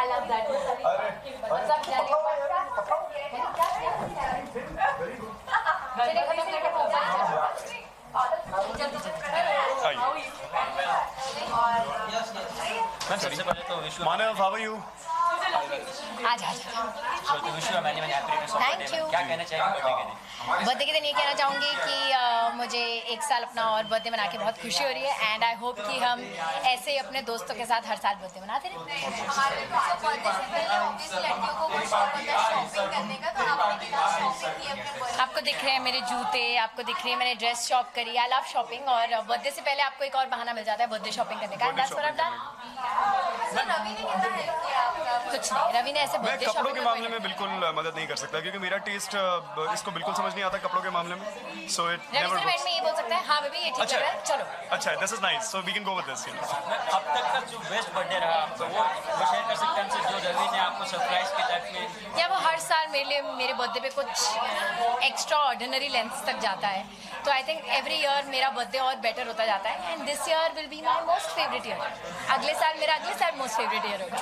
I love that. What's up, Jenny? चलिए खत्म करके सबसे पहले तो wish Manav, how are you? आज थैंक यू। क्या कहना चाहिए बर्थडे के दिन? बर्थडे के दिन ये कहना चाहूँगी कि मुझे एक साल अपना और बर्थडे मना के बहुत खुशी हो रही है एंड आई होप कि हम ऐसे ही अपने दोस्तों के साथ हर साल बर्थडे मनाते रहें। हमारे बर्थडे से पहले ऑब्वियसली लड़कियों को कुछ शौक होता है शॉपिंग करने का, तो आपने क्या शॉपिंग की अपने बर्थडे? आपको दिख रहे हैं मेरे जूते, आपको दिख रही है मैंने ड्रेस शॉप करी। आई लव शॉपिंग और बर्थडे से पहले आपको एक और बहाना मिल जाता है बर्थडे शॉपिंग करने का। That's what I have done. Sir Ravi ने कितना हेल्प किया आपका? कुछ नहीं, रवि ने ऐसे मैं बर्थडे कपड़ों शॉपिंग के मामले में बिल्कुल मदद नहीं कर सकता क्योंकि मेरा टेस्ट इसको बिल्कुल समझ नहीं आता कपड़ों के मामले में। सो इट रवि नेवर सिर्फ एंड में ये बोल सकता है हाँ बेबी ये ठीक लग रहा है, चलो। अच्छा, this is nice, so we can go with this. अब तक का जो बेस्ट बर्थडे रहा आपका वो शेयर कर सकते हैं हमसे, जो रवि ने आपको सरप्राइज के टाइप में? या वो हर साल मेरे लिए मेरे बर्थडे पे कुछ एक्स्ट्रा ऑर्डिनरी लेंथ्स तक जाता है, तो आई थिंक एवरी ईयर मेरा बर्थडे और बेटर होता जाता है and this year will be my most favourite year. अगले साल मोस्ट फेवरेट ईयर होगा।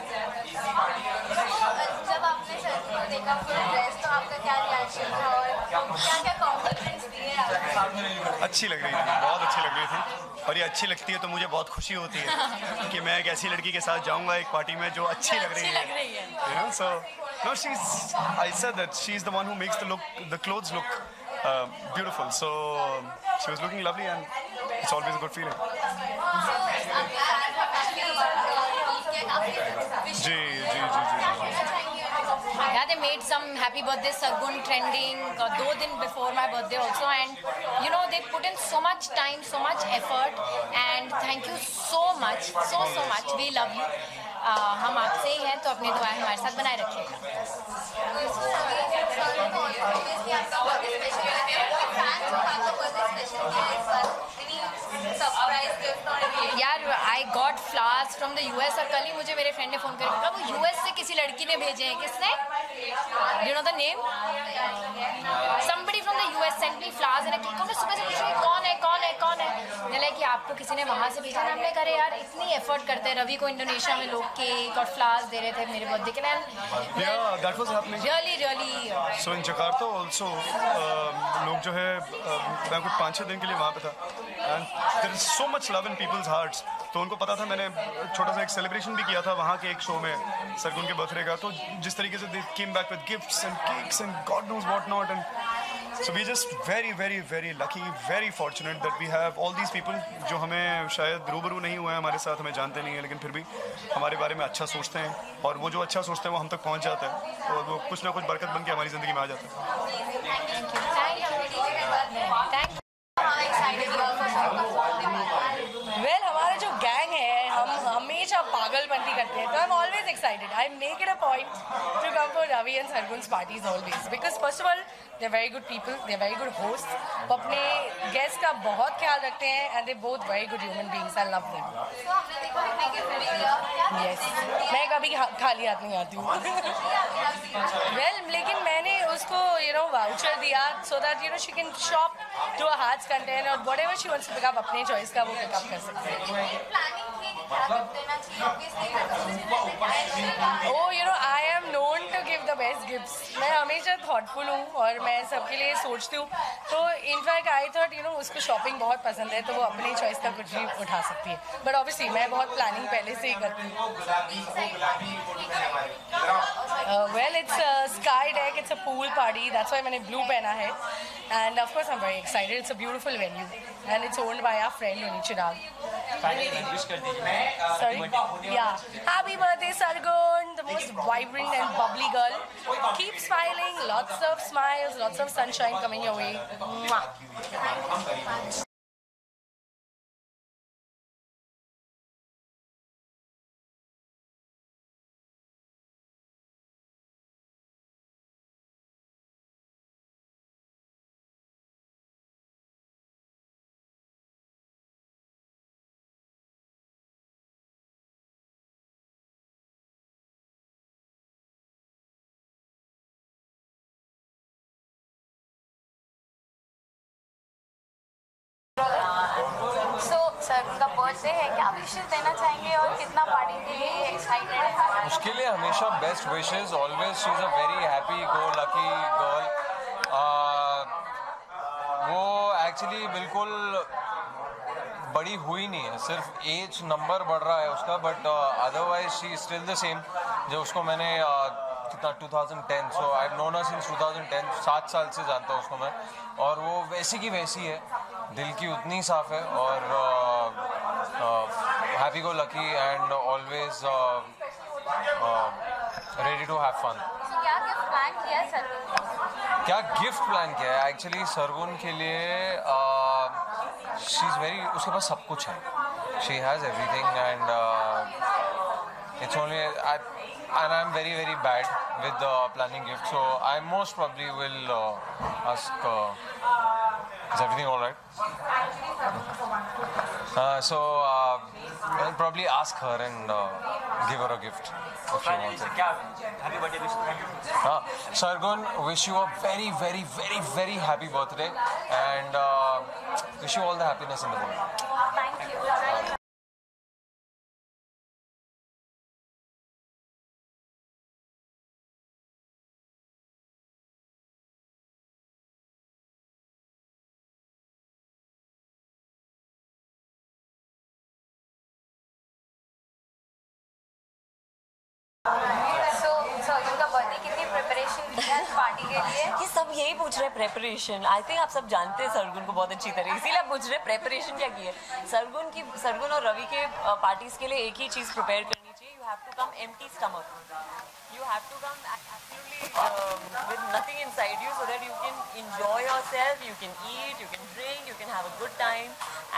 जब आपने सर को देखा पूरा ड्रेस तो आपका क्या रिएक्शन था और क्या क्या कॉम्प्लीमेंट्स दिए आपको? अच्छी लग रही थी, बहुत अच्छी लग रही थी, और ये अच्छी लगती है तो मुझे बहुत खुशी होती है कि मैं एक ऐसी लड़की के साथ जाऊंगा एक पार्टी में जो अच्छी लग रही है। You know, so no, I said that she's the one who makes the clothes look beautiful. So she was looking lovely and it's always a good feeling. Ji ji ji ji. Yeah, they made some happy birthday Sargun trending 2 दिन before my birthday also, and you know they put in so much time, so much effort, and thank you so much, so much. We love you. हम आपसे ही हैं तो अपनी दुआएं हमारे साथ बनाए रखिएगा। यार I got flowers from the US और कल ही मुझे मेरे फ्रेंड ने फोन करके कहा वो यूएस से किसी लड़की ने भेजे हैं। किसने? You know the name? somebody from the US sent me flowers and a cake। हमने सुबह से पूछा कौन है कौन है कौन है, बोला कि आपको किसी ने वहाँ से भेजा। हमने कहा यार इतनी एफर्ट करते हैं, रवि को इंडोनेशिया में लोग केक और फ्लावर्स दे रहे थे मेरे बर्थडे के लिए। Yeah, that was happening. Really So in Jakarta also लोग जो है मैं कुछ 5-6 दिन के लिए वहाँ पे था and there is so much love in people's hearts। तो उनको पता था, मैंने छोटा सा एक सेलिब्रेशन भी किया था वहाँ के एक शो में सरगुन के बर्थडे का, तो जिस तरीके से they came back with gifts and cakes and God knows what not, and so we just very lucky, very fortunate that we have all these people जो हमें शायद रूबरू नहीं हुए हैं हमारे साथ, हमें जानते नहीं है, लेकिन फिर भी हमारे बारे में अच्छा सोचते हैं और वो जो अच्छा सोचते हैं वो हम तक पहुँच जाता है और वो कुछ ना कुछ बरकत बन के हमारी ज़िंदगी में आ जाता है। वेल हमारा जो गैंग है हम हमेशा पागलपंती करते हैं, तो I am always excited. I make it a point to come for Ravi and Sargun's parties always because first of all they are very good people, they are very good host, वो अपने गेस्ट का बहुत ख्याल रखते हैं and they both very good human beings. I love them. Yes, मैं कभी खाली हाथ नहीं आती हूँ। वेल लेकिन मैंने उसको वाउचर दिया so that she can shop to a heart's content और whatever she wants to pick up अपने चॉइस का वो पिकअप कर सकते हैं। I am known to give the best gifts. मैं हमेशा थॉटफुल हूँ और मैं सबके लिए सोचती हूँ, तो इनफैक्ट आई थॉट उसको शॉपिंग बहुत पसंद है तो वो अपनी चॉइस का कुछ भी उठा सकती है, बट ऑब्वियसली मैं बहुत प्लानिंग पहले से ही करती हूँ। Well it's sky deck, it's a pool party, that's why मैंने ब्लू पहना है and of course I am very excited. It's a beautiful venue and it's owned by our friend उनी Chirag. Sorry? Yeah. Happy birthday, Sargun, the most vibrant and bubbly girl. Keep smiling, lots of smiles, lots of sunshine coming your way. Mwah. Sir उनका birthday है, क्या विशेष देना चाहेंगे और कितना party के लिए एक्साइटेड है? उसके लिए हमेशा best wishes always. She is a very happy go lucky girl. वो एक्चुअली बिल्कुल बड़ी हुई नहीं है, सिर्फ एज नंबर बढ़ रहा है उसका, but otherwise she is still the same. जो उसको मैंने कितना 2010, so I have known her since 2010, 7 साल से जानता हूँ उसको मैं, और वो वैसी की वैसी है, दिल की उतनी साफ है और happy go lucky and always ready to have fun. तो क्या गिफ्ट प्लान किया है सर? क्या गिफ्ट प्लान किया है? एक्चुअली सरगुन के लिए शी इज़ वेरी, उसके पास सब कुछ है, she has everything and it's only and I'm very very bad with planning gifts, so I most probably will ask is everything all right? So I'll probably ask her and give her a gift if she wants it. Happy birthday wish. Sargun, wish you a very very very very happy birthday and wish you all the happiness in the world. Thank you. So उनका birthday कितनी preparation की है party के लिए? ये सब यही पूछ रहे हैं प्रेपरेशन. आई थिंक आप सब जानते हैं सरगुन को बहुत अच्छी तरह, इसीलिए आप पूछ रहे हैं प्रेपरेशन क्या की है. सरगुन और रवि के पार्टीज के लिए एक ही चीज़ प्रिपेयर करनी चाहिए. You have to come empty stomach. You have to come absolutely with nothing inside you so that you can enjoy yourself, you can eat, you can drink, you can have a good time,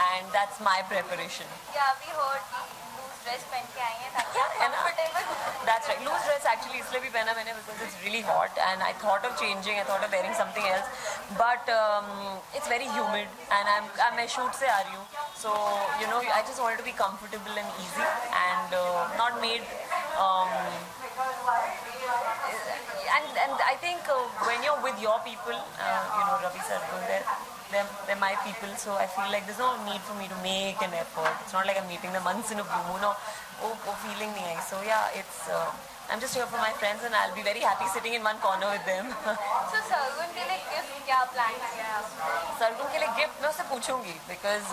and that's my preparation. या अभी heard loose dress पहन के आई हैं ताकि comfortable. That's right. Loose dress actually इसलिए भी पहना मैंने because it's really hot and I thought of changing. I thought of wearing something else, but it's very humid and मैं shoot से आ रही हूँ, so you know I just wanted to be comfortable and easy and not made. And I think when you're with your people, you know Ravi Sargun, they're my people, so I feel like there's no need for me to make an effort. It's not like I'm meeting them once in a blue moon or feeling nice. So yeah, it's I'm just here for my friends and I'll be very happy sitting in one corner with them. So Sargun के लिए gift क्या plan किया है आपने? सरगुन के लिए gift मैं उससे पूछूंगी because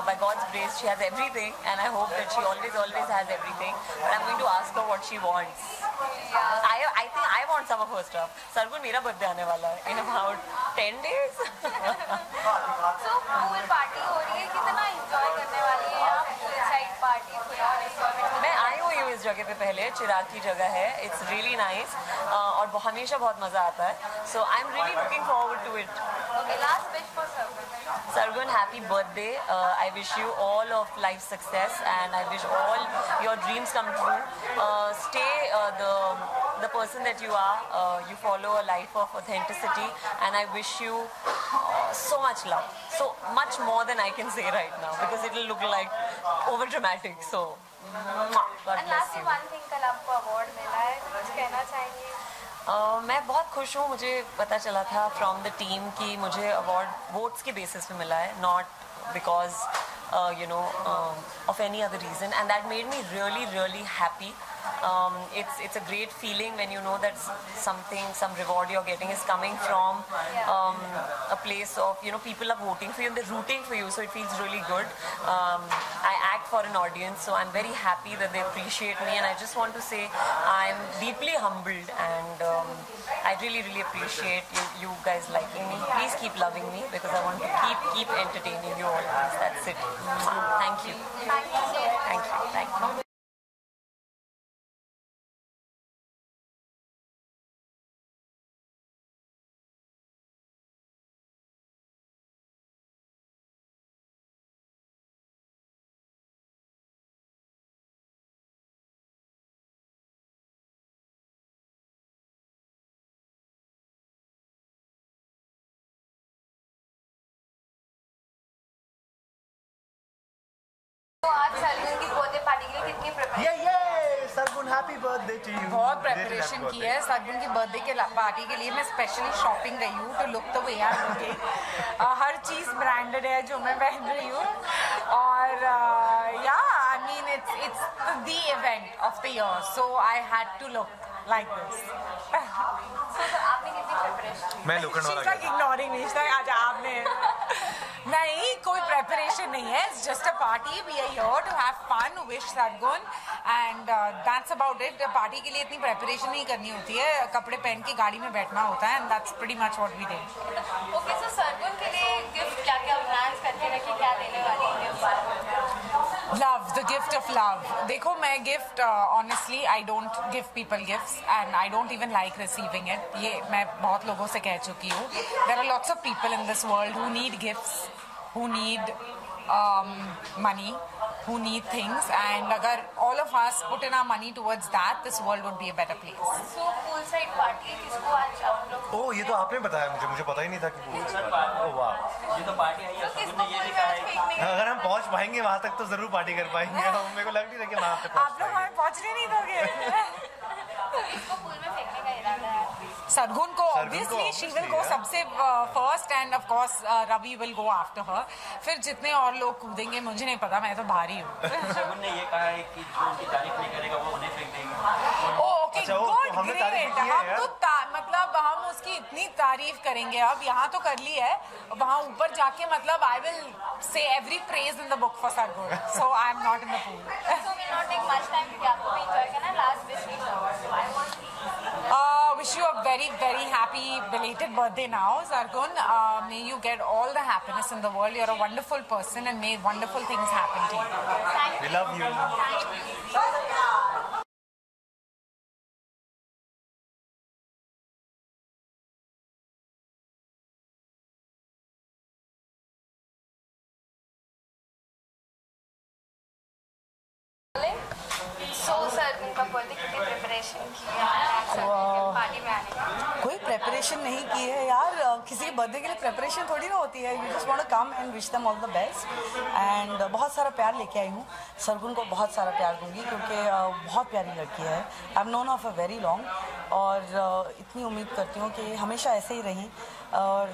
by God's grace she has everything and I hope that she always has everything, but I'm going to ask her what she wants. I think I want some of her stuff. Sargun मेरा birthday आने वाला है in about 10 days. So pool party हो रही है, कितना enjoy करने वाली है आप? पूल साइड पार्टी पूरा रेस्टोरेंट. मैं आई हुई हूँ इस जगह पे पहले, चिराग की जगह है. इट्स रियली नाइस और हमेशा बहुत मज़ा आता है. So I am really looking forward to it. Okay, last wish for Sargun. Sargun, happy birthday. I wish you all of life success and I wish all your dreams come true. Stay the person that you are. You follow a life of authenticity and I wish you so much love. So much more than I can say right now because it will look like over dramatic. So, God and bless last you. One thing, कल आपको award मिला है, कुछ कहना चाहेंगे? मैं बहुत खुश हूँ. मुझे पता चला था फ्रॉम द टीम कि मुझे अवार्ड वोट्स के बेसिस पे मिला है, not because you know of any other reason, and that made me really happy. It's a great feeling when you know that some reward you're getting is coming from a place of, you know, people are voting for you and they're rooting for you, so it feels really good. I act for an audience, so I'm very happy that they appreciate me, and I just want to say I'm deeply humbled and I really appreciate you guys liking me. Please keep loving me because I want to keep entertaining you always. That's it. Thank you. Thank you so much. Thank you. तो आज सरगुन की birthday party के लिए कितनी preparation? Sargun happy birthday to you. बहुत preparation की है. सरगुन की बर्थडे के पार्टी के लिए मैं स्पेशली शॉपिंग गई हूँ to look the way I am looking. हर चीज़ ब्रांड ब्रांडेड है जो मैं पहन रही हूँ और या I mean it's the event of the year so I had to look like this. आपने कितनी प्रिपरेशन? मैं लोखंड वाला गया. इग्नोरिंग मी आज आपने नहीं कोई प्रेपरेशन नहीं है. It's just a party. We are here to have fun, wish Sargun and that's about it. Party के लिए इतनी प्रेपरेशन नहीं करनी होती है. कपड़े पहन के गाड़ी में बैठना होता है and that's pretty much what we did. Okay so Sargun के लिए गिफ्ट क्या क्या प्लान्स करके रखी, क्या देने वाली है gift? Love, the gift of love. देखो मैं gift honestly I don't give people gifts and I don't even like receiving it. ये मैं बहुत लोगों से कह चुकी हूँ. There are lots of people in this world who need gifts, who need money, who need things, and agar all of us put in our money towards that, this world would be a better place. So pool side party है, किसको आज आप लोग? ओह ये तो आपने बताया मुझे पता ही नहीं था कि ओह वाह. ये तो पार्टी आई है. तो किसको सबने ये पूल भी में कहा आज है फेंकने का? अगर हम पहुंच पाएंगे वहां तक तो जरूर पार्टी कर पाएंगे. मेरे को लग नहीं रहा कि वहां तक आप लोग हमें पहुंचने नहीं दोगे. तो किसको पूल में फेंकने का इरादा है? सरगुन को ऑब्वियसली शी विल गो सबसे first and of course Ravi will go after her. फिर जितने और लोग कूदेंगे मुझे नहीं पता, मैं तो भारी हूँ. शगुन ने ये कहा है कि जो उनकी तारीफ नहीं करेगा वो उन्हें फेंक देंगे. ओके अच्छा, वो गुड तो हमने तारीफ ग्रेट. की है हम यार. तो मतलब हम उसकी इतनी तारीफ करेंगे. अब यहाँ तो कर ली है, वहाँ ऊपर जाके मतलब I will say every praise in the book for Sargun. So I am not in the pool. So will not take much time क्योंकि आपको भी एंजॉय करना है. Last wish Wish you a very, very happy belated birthday now, Sargun. May you get all the happiness in the world. You're a wonderful person and may wonderful things happen to you. We love you. सो सरगुन का birthday कितनी preparation की है party में आने की? कोई preparation नहीं की है यार. किसी के बर्थडे के लिए प्रेपरेशन थोड़ी ना होती है. You just want to come and wish them all the best. And बहुत सारा प्यार लेके आई हूँ. सरगुन को बहुत सारा प्यार दूंगी क्योंकि बहुत प्यारी लड़की है. आई have known of a very long और इतनी उम्मीद करती हूँ कि हमेशा ऐसे ही रहें. और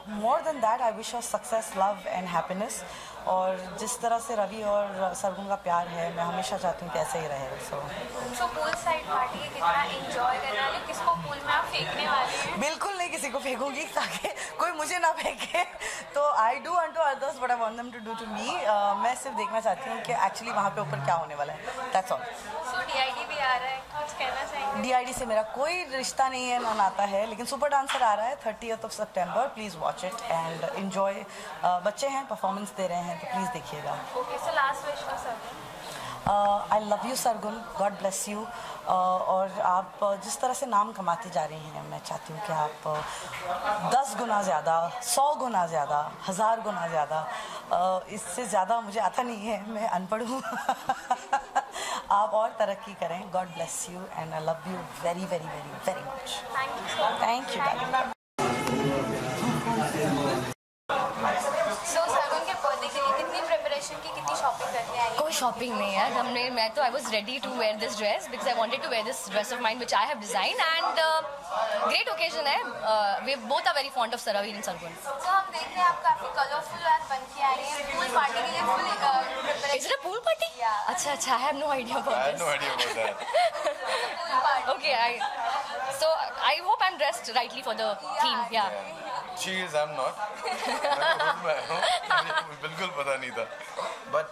more than that I wish her success, love and happiness. और जिस तरह से रवि और सरगुन का प्यार है मैं हमेशा चाहती हूँ कि ऐसे ही रहे. सो पूल साइड पार्टी है, कितना एंजॉय करने वाले, किसको पूल में आप फेंकने वाले हैं? बिल्कुल नहीं किसी को फेंकूंगी ताकि कोई मुझे ना फेंके. तो I do unto others what I want them to do to me. मैं सिर्फ देखना चाहती हूँ कि एक्चुअली वहाँ पे ऊपर क्या होने वाला है. That's all. सो डीआईडी भी आ रहा है, कुछ कहना चाहेंगे? डीआईडी से मेरा कोई रिश्ता नहीं है, ना नाता है. लेकिन सुपर डांसर आ रहा है 30th of September. Please watch it and enjoy. बच्चे हैं, परफॉर्मेंस दे रहे हैं तो प्लीज़ देखिएगा. Okay so last wish for Sargun. I love you Sargun. God bless you. और आप जिस तरह से नाम कमाती जा रही हैं मैं चाहती हूँ कि आप 10 गुना ज़्यादा, 100 गुना ज़्यादा, 1000 गुना ज़्यादा, इससे ज़्यादा मुझे आता नहीं है, मैं अनपढ़ हूँ. आप और तरक्की करें. God bless you and I love you very very very very much. Thank you darling. So Sargun के बर्थडे के लिए कितनी प्रिपरेशन की, कितनी शॉपिंग करके आई? कोई शॉपिंग नहीं है. मैं तो I was ready to wear this dress because I wanted to wear this dress of mind which I have design and great occasion है. We both are very fond of Ravi and Sargun. तो हम देख रहे हैं आप काफी कलरफुल आज बन के आ रही हैं. पूल पार्टी के लिए full preparation. Is it a pool party? Yeah. अच्छा, I have no idea about this. Pool party. Okay, so I hope I'm dressed rightly for the theme. Yeah. She is, I'm not. मैं हूँ, मुझे बिल्कुल पता नहीं था. But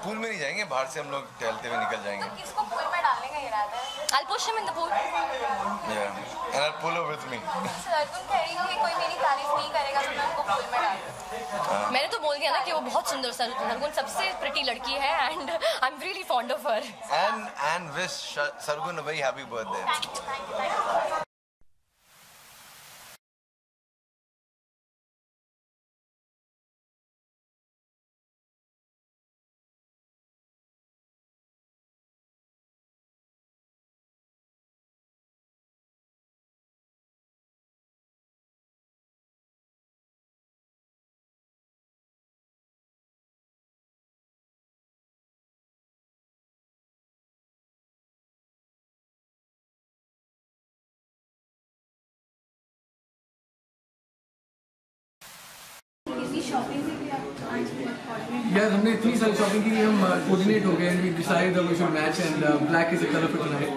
pool में नहीं जाएंगे, बाहर से हम लोग टहलते हुए निकल जाएंगे. तो किसको पूल में डालने का इरादा है? I'll push him in the pool. Yeah, and I'll pull her with me. Sargun कह रही है कि कोई मेरी तारीफ नहीं करेगा तो मैं उनको पूल में डाल दूँ. मैंने तो बोल दिया ना कि वो बहुत सुंदर सरगुन सबसे प्रिटी लड़की है and I am really fond of her. And wish Sargun a very happy birthday. Thank you. Shopping से भी आप आज बहुत कोऑर्डिनेट यार हमने इतनी सारी शॉपिंग की हम कोऑर्डिनेट हो गए and we decided that we should match and black is the colour for tonight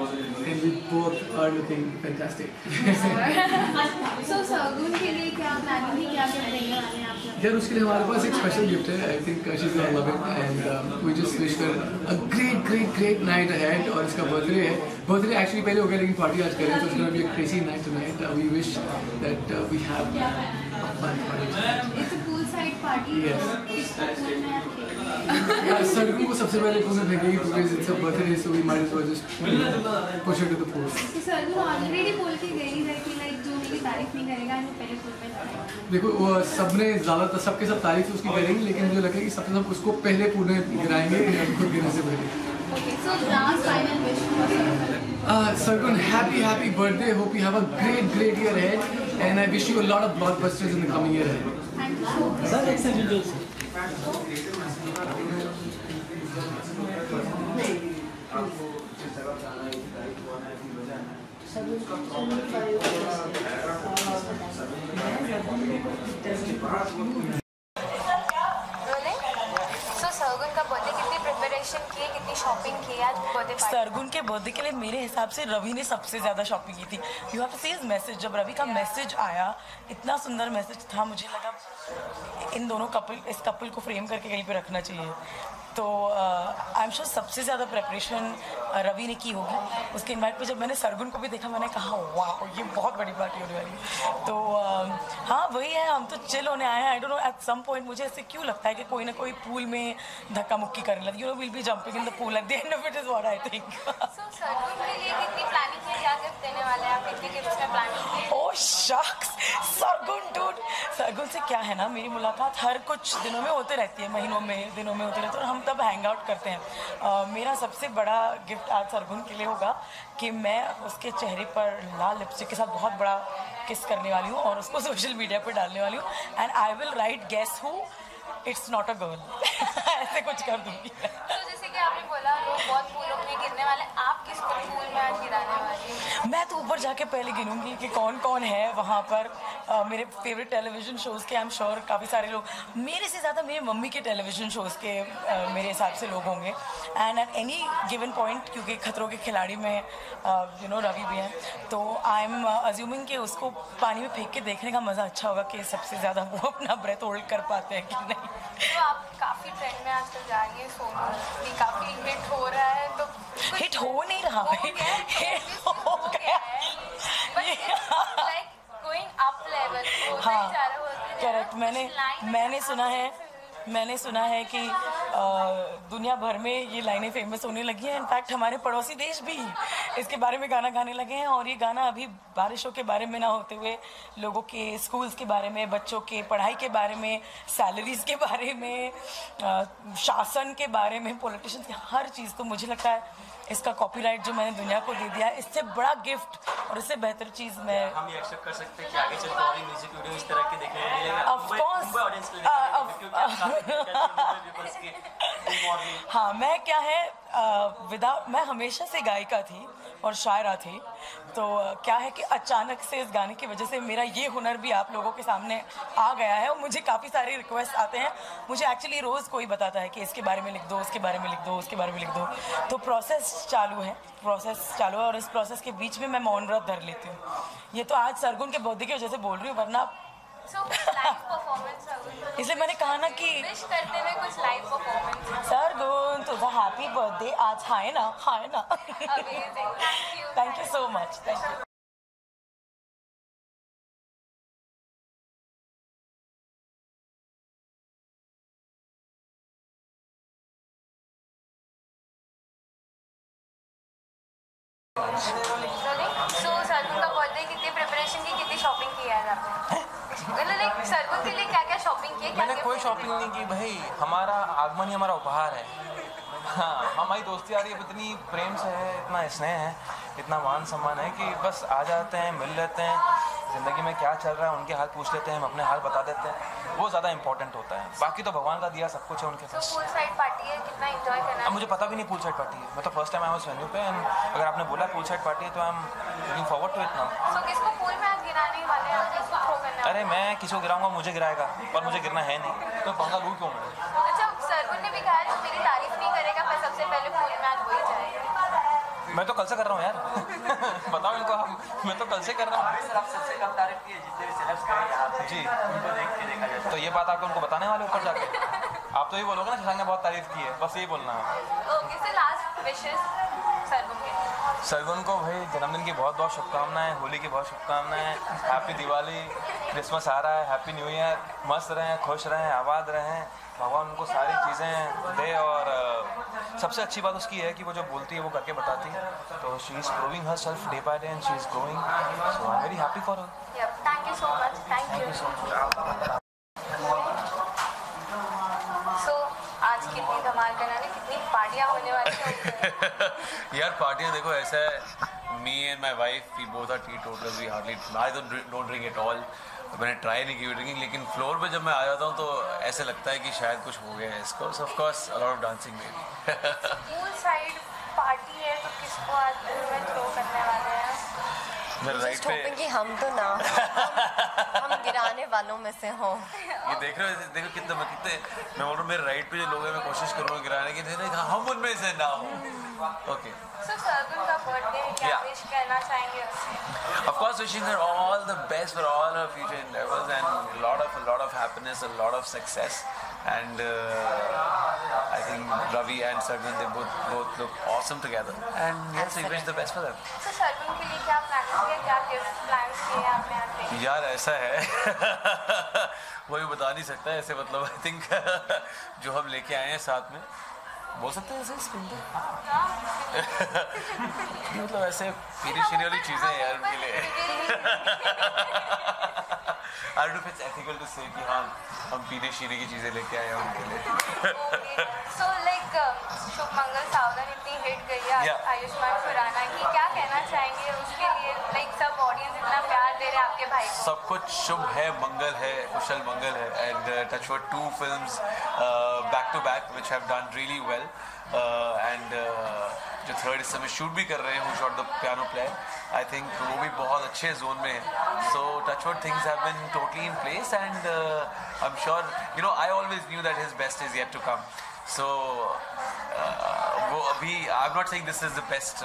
and we both are looking fantastic. So Sargun के लिए क्या प्लानिंग थी, क्या क्या देने वाले हैं आप? यार उसके लिए हमारे पास एक स्पेशल गिफ्ट है। I think she is love it and we just wish her a great night ahead. और इसका बर्थडे है, बर्थडे एक्चुअली पहले हो गया लेकिन पार्टी आज करें तो उसका भी एक crazy night tonight. We wish that we have a fun party. It's a pool side party. Yes. किसका पूल में आप खेलेंगे? यार सरगुन को सबसे पहले पूल में फेंकेंगे because it's a birthday so we might as well just push it to the pool. तो सरगुन ऑलरेडी बोल के गई है कि लाइक जो मेरी तारीफ नहीं करेगा वो पहले पूल में जाएगा। देखो वो सबने ज़्यादातर सबके सब तारीफ उसकी करेंगे लेकिन मुझे लगता है कि सबसे सब उसको पहले पूल में गिराएंगे खुद गिरने से पहले। Okay so last final wish for Sargun, happy birthday. Hope you have a great year ahead, and I wish you a lot of blockbusters in the coming year ahead. Thank you so much. Sir, excellent also. Sargun का birthday कितनी preparation की है, कितनी shopping की है आज birthday party? Sargun के birthday के लिए मेरे हिसाब से रवि ने सबसे ज़्यादा शॉपिंग की थी। You have to see his message. जब रवि का मैसेज आया, इतना सुंदर मैसेज था, मुझे लगा इन दोनों इस कपल को फ्रेम करके कहीं पे रखना चाहिए। तो आई एम श्योर सबसे ज़्यादा प्रेपरेशन रवि ने की होगी। उसके इनवाइट पे जब मैंने सरगुन को भी देखा मैंने कहा वाह ये बहुत बड़ी पार्टी होने वाली है। तो हाँ वही है, हम तो चिल होने आए हैं। I don't know at some point मुझे ऐसे क्यों लगता है कि कोई ना कोई पूल में धक्का मुक्की करने लगी। You know will be jumping in the pool at the end of it is what I think. So Sargun के लिए कितनी प्लानिंग है, क्या गिफ्ट देने वाले हैं आप, कितने गिफ्ट्स में प्लानिंग है? ओह शख्स सरगुन डूड, सरगुन से क्या है ना, मेरी मुलाकात हर कुछ दिनों में होते रहती है, महीनों में दिनों में होते रहती है और हम तब हैंग आउट करते हैं। मेरा सबसे बड़ा गिफ्ट आज सरगुन के लिए होगा कि मैं उसके चेहरे पर लाल लिपस्टिक के साथ बहुत बड़ा किस करने वाली हूँ और उसको सोशल मीडिया पर डालने वाली हूँ and I will write guess who, it's not a girl. ऐसे कुछ कर दूँगी। तो जैसे कि आपने बोला लोग बहुत फूलों में गिरने वाले, आप किस फूल में आज गिराने वाले हैं? मैं तो ऊपर जाके पहले गिनूंगी कि कौन कौन है वहाँ पर। मेरे फेवरेट टेलीविजन शोज़ के आई एम श्योर काफ़ी सारे लोग, मेरे से ज़्यादा मेरी मम्मी के टेलीविजन शोज़ के मेरे हिसाब से लोग होंगे। And at any given point, क्योंकि खतरों के खिलाड़ी में यू नो रवि भी हैं, तो आई एम अज्यूमिंग कि उसको पानी में फेंक के देखने का मज़ा अच्छा होगा कि सबसे ज़्यादा वो अपना ब्रेथ होल्ड कर पाते हैं कि नहीं। तो आप काफ़ी ट्रेंड में आजकल जा रही है, सोनू काफ़ी हिट हो रहा है, तो हिट हो नहीं रहा भाई, हिट हो गया। लाइक गोइंग अप लेवल, हाँ करेक्ट। मैंने सुना है कि दुनिया भर में ये लाइनें फेमस होने लगी हैं। इनफैक्ट हमारे पड़ोसी देश भी इसके बारे में गाना गाने लगे हैं और ये गाना अभी बारिशों के बारे में ना होते हुए लोगों के स्कूल्स के बारे में, बच्चों के पढ़ाई के बारे में, सैलरीज के बारे में, शासन के बारे में, पॉलिटिशियंस की हर चीज़। तो मुझे लगता है इसका कॉपीराइट जो मैंने दुनिया को दे दिया है, इससे बड़ा गिफ्ट और इससे बेहतर चीज़ मैं हम ये एक्सेप्ट कर सकते हैं कि आगे चलकर और म्यूजिक वीडियो इस तरह के देखने को मिलेगा। Of course. हाँ मैं क्या है मैं हमेशा से गायिका थी और शायरा थी। तो क्या है कि अचानक से इस गाने की वजह से मेरा ये हुनर भी आप लोगों के सामने आ गया है और मुझे काफ़ी सारे रिक्वेस्ट आते हैं। मुझे एक्चुअली रोज़ कोई बताता है कि इसके बारे में लिख दो, उसके बारे में लिख दो, उसके बारे में लिख दो। तो प्रोसेस चालू है और इस प्रोसेस के बीच में मैं मौन व्रत धर लेती हूँ। ये तो आज सरगुन के बर्थडे की वजह से बोल रही हूँ, वरना इसलिए मैंने कहा ना कि विश करते हुए कुछ लाइव परफॉर्मेंस। सरगुन तुझा हैप्पी बर्थडे आज, हाय ना। Thank you so much. Thank you. So Sargun का बर्थडे, कितनी प्रिपरेशन की, कितनी शॉपिंग की है आपने? लाइक सरगुन के लिए क्या क्या शॉपिंग की है? मैंने कोई शॉपिंग नहीं की भाई, हमारा आगमन ही हमारा उपहार है। हाँ हमारी दोस्ती आ रही है, इतनी प्रेम से है, इतना स्नेह है, इतना मान सम्मान है कि बस आ जाते हैं, मिल लेते हैं, ज़िंदगी में क्या चल रहा है उनके हाल पूछ लेते हैं, हम अपने हाल बता देते हैं। वो ज़्यादा इंपॉर्टेंट होता है। बाकी तो भगवान का दिया सब कुछ है उनके पास। पूल साइड पार्टी है, कितना एंजॉय करना है? अब मुझे पता भी नहीं पूल साइड पार्टी है। मैं तो फर्स्ट टाइम आया उस वेन्यू पे एंड अगर आपने बोला पूल साइड पार्टी है तो I am looking forward to it now. So किसको पूल में आज गिराने वाले हैं, किसको थ्रो करने अरे मैं किसी को गिराऊंगा मुझे गिराएगा, पर मुझे गिरना है नहीं, तो पंगा लूँ क्यों मैं? अच्छा, सरगुन ने भी कहा जो मेरी तारीफ नहीं करेगा पर सबसे पहले फुल मैच हो ही जाएगा। मैं तो कल से कर रहा हूँ यार। बताओ इनको, मैं तो कल से कर रहा हूँ। सर आप सबसे कम तारीफ की है जितने भी सेलेब्स करें यहाँ पे जी, उनको देख के देखा जाए तो ये बात आपको उनको बताने वाले ऊपर जाके? आप तो ये बोलोगे ना शशांक ने बहुत तारीफ की है, बस यही बोलना है। Okay sir, last wishes Sargun के। सरगुन को भाई जन्मदिन की बहुत बहुत शुभकामनाएं, होली की बहुत शुभकामनाएं, हैप्पी दिवाली, क्रिसमस आ रहा है, हैप्पी न्यू ईयर। मस्त रहें, खुश रहें, आबाद रहें, भगवान उनको सारी चीज़ें दे। और सबसे अच्छी बात उसकी है कि वो जो बोलती है वो करके बताती है, तो she is proving herself day by day and she is growing, so I am very happy for her. Thank you so much. Thank you so much. So आज कितनी धमाल करना है, कितनी पार्टियां होने वाली हैं? यार पार्टियां देखो ऐसा है, me and my wife we both are teetotallers, we hardly I don't drink at all. मैंने ट्राई नहीं की ड्रिंकिंग, लेकिन फ्लोर पे जब मैं आ जाता हूँ तो ऐसे लगता है कि शायद कुछ हो गया है इसको। सो of course a lot of dancing may be. Pool side party है तो किसको आज में थ्रो करने वाले हैं? मेरे राइट पे कि हम तो ना हम गिराने वालों में से हों। ये देख रहे हो, देखो कितने मैं बोल रहा हूँ मेरे राइट पे जो लोग हैं मैं कोशिश करूँगा गिराने की, हम उनमें से ना हो। ओके सो सरगुन का बर्थडे है, क्या विश करना चाहेंगे उससे? Of course, wishing her all the best for all her future endeavors and a lot of happiness, a lot of success. And I think Ravi and Sargun, they both look awesome together. And yes, we wish the best for them. So Sargun के लिए क्या plan है, क्या gift plan किए आपने आते? यार ऐसा है वही बता नहीं सकता ऐसे, मतलब आई थिंक जो हम लेके आए हैं साथ में, बोल सकते हैं ऐसे स्क्रीन पे मतलब ऐसे पीरी शीरी वाली चीजें हैं यार उनके लिए। I don't know if it's ethical to say कि हाँ हम पीरी शीरी की चीजें लेके आए हैं उनके लिए। So like शुभमंगल सावधान इतनी हिट गई है आयुष्मान खुराना की, क्या कहना चाहेंगे उसके लिए? लाइक सब ऑडियंस इतना प्यार दे रहे हैं आपके भाई को। सब कुछ शुभ है, मंगल है, कुशल मंगल है। And touchwood 2 films back to back which have done really well. And जो थर्ड इस समय शूट भी कर रहे हैं, who shot the piano player, I think वो भी बहुत अच्छे जोन में है। So touchwood things have been totally in place and I am sure, you know, I always knew that his best is yet to come. So वो अभी I am not saying this is the best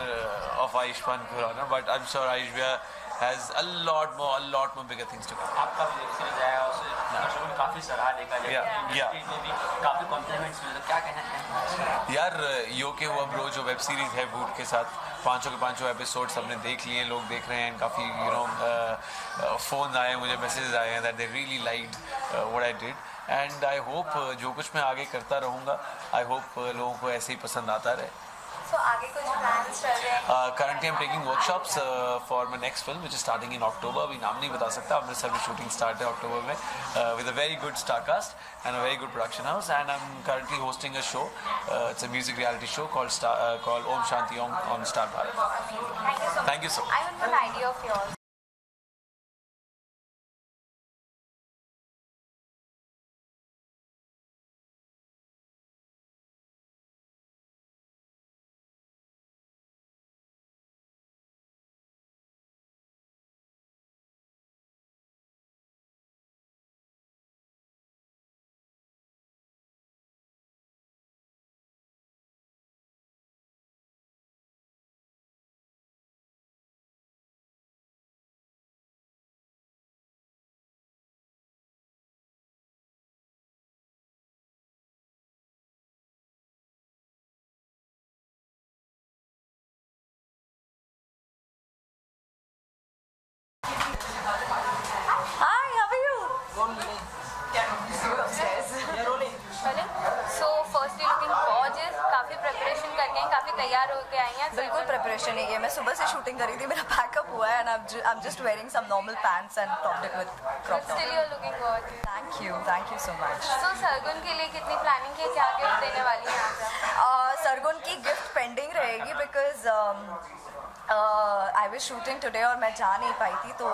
of Ayushmann Khurrana, but I am sure Ayushman has a lot more bigger things to come. आपका series आया उससे दर्शकों ने काफ़ी सराहा देखा जाए, इंडस्ट्री में भी काफ़ी कॉम्प्लीमेंट्स मिले, क्या कहना है यार? यो के हुआ ब्रो जो वेब सीरीज़ है वूड के साथ, 5 के 5 एपिसोड्स हमने देख लिए, लोग देख रहे हैं, काफ़ी यू नो फ़ोन आए, मुझे मैसेजेस आए हैं that they really liked what I did, and I hope जो कुछ मैं आगे करता रहूँगा, आई होप लोगों को ऐसे ही पसंद आता रहे। So आगे कुछ प्लान्स चल रहे हैं? Currently I'm taking workshops for my next film which is starting in October. अभी नाम नहीं बता सकता, अमृतसर में शूटिंग स्टार्ट है अक्टूबर में with a very good star cast and a very good production house, and I'm currently hosting a show. It's a music reality show called Om Shanti Om on Star Bharat. Thank you so much. Thank you so much. I want one idea of yours. तैयार होके आई हैं? बिल्कुल preparation ही है, मैं सुबह से shooting करी थी, मेरा पैकअप हुआ है and I am just wearing some normal pants and topped it with crop top. Still you are looking good. Thank you so much. So Sargun के लिए कितनी प्लानिंग की, क्या गिफ्ट देने वाली हैं आप? सरगुन की गिफ्ट पेंडिंग रहेगी because I was shooting today और मैं जा नहीं पाई थी, तो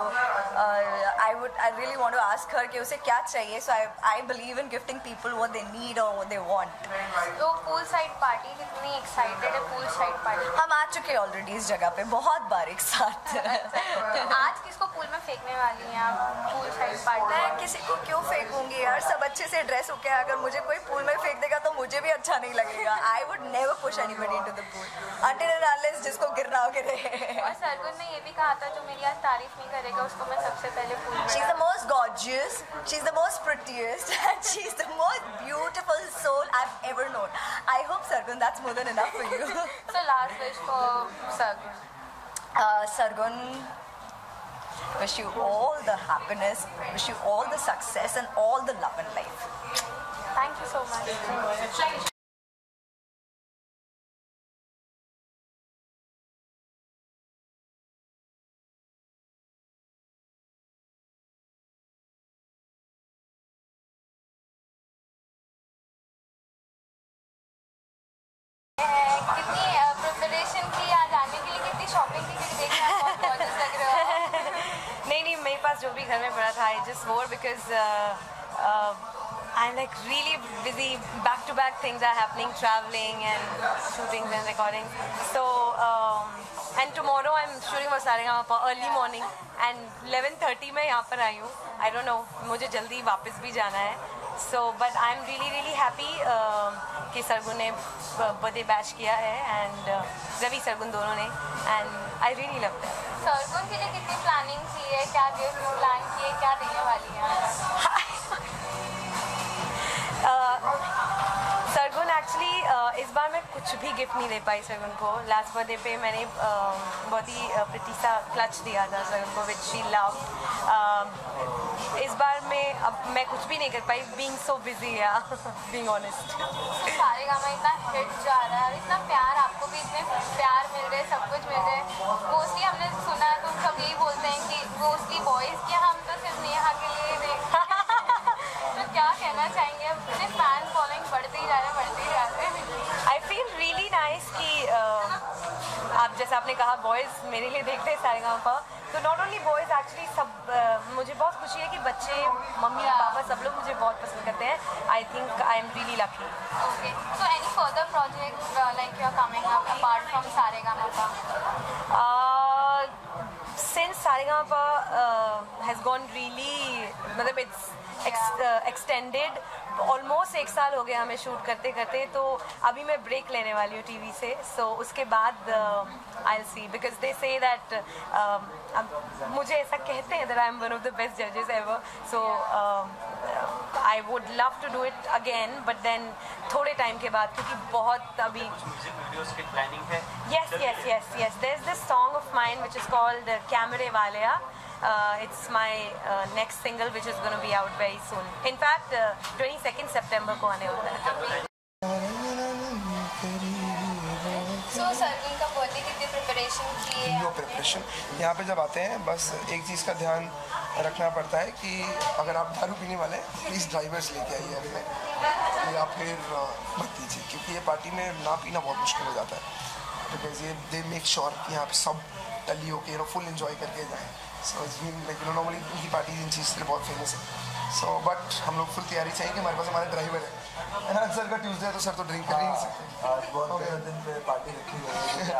I really want to ask her कि उसे क्या चाहिए. So I believe in gifting people what they need or what they want. तो पूल साइड पार्टी कितनी एक्साइटेड है? पूल साइड पार्टी हम आ चुके हैं ऑलरेडी इस जगह पे बहुत बार एक साथ. आज किसको पूल में फेंकने वाली हैं आप? पूल साइड पार्टी मैं किसी को क्यों फेंकूंगी यार, सब अच्छे से ड्रेस होके अगर मुझे कोई पूल में फेंक देगा तो मुझे भी अच्छा नहीं लगेगा. I would never push anybody into the pool until and unless जिसको गिरना हो गिरे. और सरगुन ने ये भी कहा था जो मेरी आज तारीफ नहीं करेगा उसको मैं सबसे पहले पूल में. She's the most gorgeous, she's the most prettiest, and she's the most beautiful soul I've ever known. I hope Sargun, that's more than enough for you. So last wish for Sargun. Sargun, wish you all the happiness, wish you all the success and all the love in life. Thank you so much. कितनी preparation की आज आने के लिए, कितनी shopping की, क्योंकि देखने आप बहुत गॉर्जियस लग रहे हो. नहीं मेरे पास जो भी घर में पड़ा था आई जस्ट वोर because I'm like really busy, back to back things are happening, traveling and shootings and recording. So and tomorrow I'm shooting for Saregama early morning and 11:30 मैं यहाँ पर आई हूँ. I don't know, मुझे जल्दी वापस भी जाना है. So but I'm really happy कि सरगुन ने बर्थडे बैच किया है and रवि सरगुन दोनों ने, and I really love that. Sargun के लिए कितनी प्लानिंग की है, क्या गिफ्ट प्लान किए, क्या देने वाली है? सरगुन एक्चुअली इस बार मैं कुछ भी गिफ्ट नहीं दे पाई सरगुन को. लास्ट बर्थडे पे मैंने बहुत ही प्रिटी सा क्लच दिया था सरगुन को विच शी लव. इस बार मैं कुछ भी नहीं कर पाई, बीइंग सो बिजी या बीइंग ऑनेस्ट. सारेगामा इतना हिट जा रहा है और इतना प्यार, आपको भी इतने प्यार मिल रहे, सब कुछ मिल रहे. मोस्टली हमने सुना है तो सब यही बोलते हैं कि मोस्टली बॉयज़ के, हम तो सिर्फ नेहा के लिए देखते हैं. तो क्या कहना चाहेंगे? अब सिर्फ फैन फॉलोइंग बढ़ते ही जा रहे हैं. आई फील रियली नाइस कि आप जैसे आपने कहा बॉयज़ मेरे लिए देखते हैं सारेगामा, तो नॉट ओनली बॉयज़ एक्चुअली सब मुझे बहुत खुशी है कि बच्चे, मम्मी पापा सब लोग मुझे बहुत पसंद करते हैं. I think I am really lucky. Okay, so any further projects like you are coming up apart from Saregama? Since Saregama has gone really, मतलब it's extended, ऑलमोस्ट 1 साल हो गया हमें शूट करते करते, तो अभी मैं ब्रेक लेने वाली हूँ टीवी से. सो उसके बाद I will see, because they say that मुझे ऐसा कहते हैं that I am one of the best जजेस ever. So I would love to do it again, but then थोड़े टाइम के बाद, क्योंकि बहुत अभी वीडियोस की प्लानिंग है. yes there's this song of mine which is called Camera Waleya. It's my next single which is going to be out very soon. In fact 22nd September को आने वाला है. So सरगुन का बर्थडे कितनी preparation की है? No preparation. यहाँ पे जब आते हैं बस एक चीज़ का ध्यान रखना पड़ता है कि अगर आप दारू पीने वाले हैं प्लीज़ ड्राइवर्स लेके आइए अपने, या फिर मत पीजिए, क्योंकि ये पार्टी में ना पीना बहुत मुश्किल हो जाता है. बिकॉज ये दे मेक श्योर कि यहाँ पे सब टली होके फुल इन्जॉय करके जाएँ. So it's been like normally उनकी पार्टी इन चीज़ के लिए बहुत फेमस है. सो बट हम लोग फुल तैयारी चाहिए कि हमारे पास हमारे ड्राइवर है. सर का ट्यूसडे है तो सर तो ड्रिंक कर ही नहीं सकते. आज बहुत दिन पे पार्टी रखी गई है.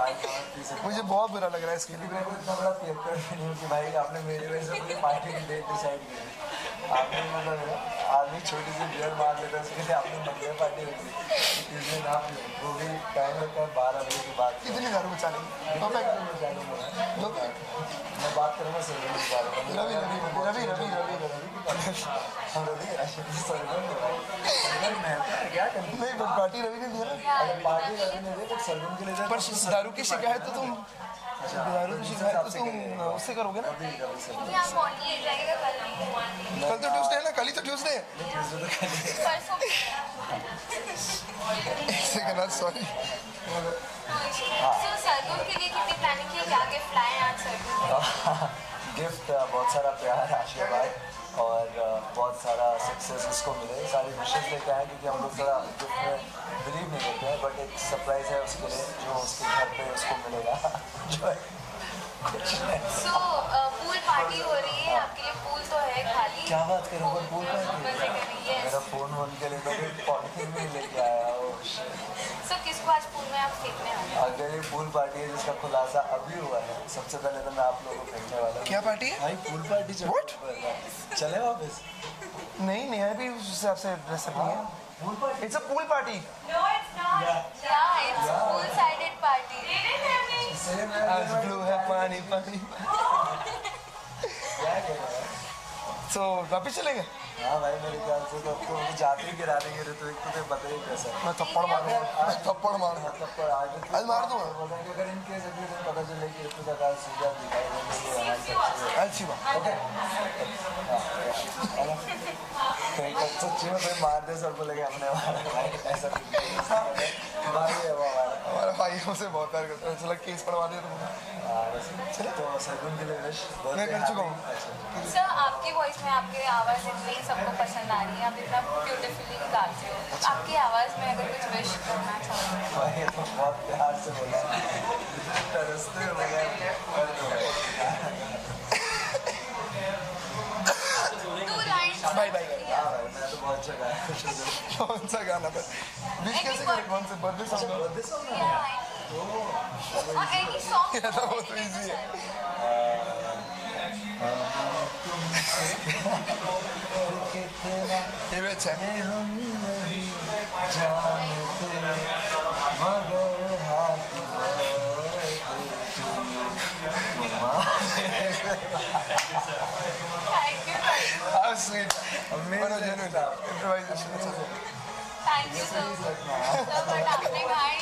मुझे बहुत बुरा लग रहा है इसके लिए. मैं इतना बड़ा पेपर नहीं हूँ कि भाई आपने मेरे वजह से अपनी पार्टी की डेट डिसाइड की. आपने मतलब आदमी छोटी सी बियर मार लेता है, उसके लिए आपने मंडे पार्टी रखी. ट्यूसडे ना वो भी टाइम लगता है 12 बजे के बाद. कितनी दारू बचा लेंगे? मैं बात करूँगा सर रवि क्या करना. नहीं बट पार्टी रवि ने दिया. पार्टी रवि ने दी, बट सरगुन के लिए पर दारू की शिकायत तो तुम उससे करोगे ना. कल तो ट्यूसडे है ना, कल ही तो ट्यूसडे है. सॉरी. सरगुन के लिए कितनी प्लानिंग की, क्या गिफ्ट लाए आज सरगुन? गिफ्ट बहुत सारा प्यार, आशीर्वाद और बहुत सारा सक्सेस उसको मिले. सारी विशेष लेके आए क्योंकि हम लोग थोड़ा गिफ्ट में बिलीव नहीं करते हैं, बट एक सरप्राइज़ है उसके लिए जो उसके घर पे उसको मिलेगा. जो सो पूल पार्टी हो रही है आपके लिए, पूल तो है खाली, क्या बात करूँ पर पूल मजे करिए। मेरा फोन वन के लिए तो पॉलिथीन भी लेके आया हो। सो किसको आज पूल में आप फेंकने वाले हैं? अगर ये पूल पार्टी है जिसका खुलासा अभी हुआ है, सबसे पहले तो मैं आप लोगों को फेंकने वाला हूँ। क्या पार्टी है? भाई पूल पार्टी चले वापस? नहीं नेहा भी उस हिसाब से ड्रेसअप नहीं है। It's a pool party. No, it's not. Yeah, it's pool-sided party. आज ब्लू है पानी पानी। So वापस चलेंगे? हाँ भाई मेरे ख्याल से तो आपको जाते ही गिरा देंगे ऋतु, एक तो पता ही कैसा। मैं थप्पड़ मारूंगा। थप्पड़ मारूंगा। थप्पड़ आज मार दूंगा। अगर इनके अगले दिन पता चले कि ऋतु का काल सीधा दिखाई देंगे अच्छी बात। ओके सच्ची में कोई मार दे सर बोलेगे हमने मारा भाई, ऐसा हमारा भाई हमसे बहुत प्यार करता है, चला केस पढ़वा दिया चले तो सरगुन के लिए विश मैं कर चुका हूँ। सर आपकी वॉइस में आपकी आवाज़ इतनी सबको पसंद आ रही है, आप इतना ब्यूटीफुली गाते हो, आपकी आवाज़ में अगर कुछ विश करना चाहो भाई तो बहुत प्यार से बोला तरसते हो गए। भाई भाई मैं तो बहुत जगह कौन सा गाना पर विश कैसे करें? कौन से बर्थडे सॉन्ग? एनी सॉन्ग ये तो बहुत इजी है। ये भी अच्छा है। How sweet. Amazing. Improvisation. Thank you sir, but आपने भाई